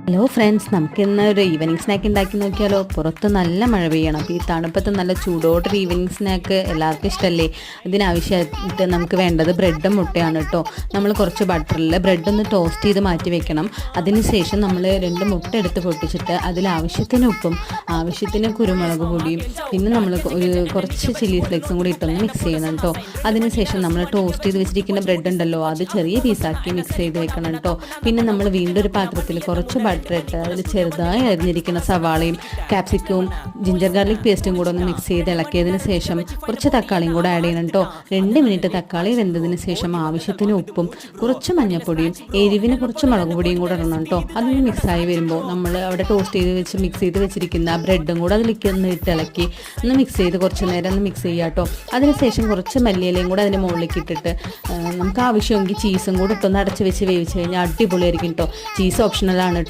Hello friends, നമുക്കിന്ന് ഒരു evening snack ഉണ്ടാക്കി നോക്കിയാലോ. പുറത്ത് നല്ല മഴ പെയ്യണം. അപ്പോൾ ഈ തണുപ്പത്ത് നല്ല ചൂടോടെ ഈവനിങ് സ്നാക്ക് എല്ലാവർക്കും ഇഷ്ടമല്ലേ. ഇതിനാവശ്യമായിട്ട് നമുക്ക് വേണ്ടത് ബ്രെഡും മുട്ടയാണ് കേട്ടോ. നമ്മൾ കുറച്ച് ബട്ടറിൽ ബ്രെഡ് ഒന്ന് ടോസ്റ്റ് ചെയ്ത് മാറ്റി വെക്കണം. അതിനുശേഷം നമ്മൾ 2 മുട്ട എടുത്ത് പൊട്ടിച്ചിട്ട് അതിൽ ആവശ്യത്തിന് ഉപ്പും ആവശ്യത്തിന് കുരുമുളക് പൊടിയും പിന്നെ നമ്മൾ കുറച്ച് ചില്ലി ഫ്ലേക്സും കൂടി ഇട്ടൊന്ന് മിക്സ് ചെയ്യണം കേട്ടോ. അതിനുശേഷം നമ്മൾ ടോസ്റ്റ് ചെയ്ത് വെച്ചിരിക്കുന്ന ബ്രെഡ് ഉണ്ടല്ലോ, അത് ചെറിയ പീസാക്കി മിക്സ് ചെയ്ത് വെക്കണം കേട്ടോ. പിന്നെ നമ്മൾ വീണ്ടും ഒരു പാത്രത്തിൽ കുറച്ച് ബട്ടർ ഇട്ട് അതിൽ ചെറുതായി അരിഞ്ഞിരിക്കുന്ന സവാളയും ക്യാപ്സിക്കവും ജിഞ്ചർ ഗാർലിക് പേസ്റ്റും കൂടെ ഒന്ന് മിക്സ് ചെയ്ത് ഇളക്കിയതിന് ശേഷം കുറച്ച് തക്കാളിയും കൂടെ ആഡ് ചെയ്യണം കേട്ടോ. 2 മിനിറ്റ് തക്കാളി വെന്തതിന് ശേഷം ആവശ്യത്തിന് ഉപ്പും കുറച്ച് മഞ്ഞൾപ്പൊടിയും എരിവിന് കുറച്ച് മുളക് പൊടിയും കൂടെ ഇടണം കേട്ടോ. അതൊന്ന് മിക്സായി വരുമ്പോൾ നമ്മൾ അവിടെ ടോസ്റ്റ് ചെയ്ത് വെച്ച് മിക്സ് ചെയ്ത് വെച്ചിരിക്കുന്ന ബ്രെഡും കൂടെ അതിലേക്ക് ഒന്ന് ഇട്ട് ഇളക്കി ഒന്ന് മിക്സ് ചെയ്ത് കുറച്ച് നേരം ഒന്ന് മിക്സ് ചെയ്യുക കേട്ടോ. അതിനുശേഷം കുറച്ച് മല്ലിയിലയും കൂടെ അതിൻ്റെ മുകളിലേക്ക് ഇട്ടിട്ട് നമുക്ക് ആവശ്യമെങ്കിൽ ചീസും കൂടെ ഇട്ടൊന്ന് അടച്ച് വെച്ച് വേവിച്ച് കഴിഞ്ഞാൽ അടിപൊളിയായിരിക്കും കേട്ടോ. ചീസ് ഓപ്ഷണലാണ് കേട്ടോ.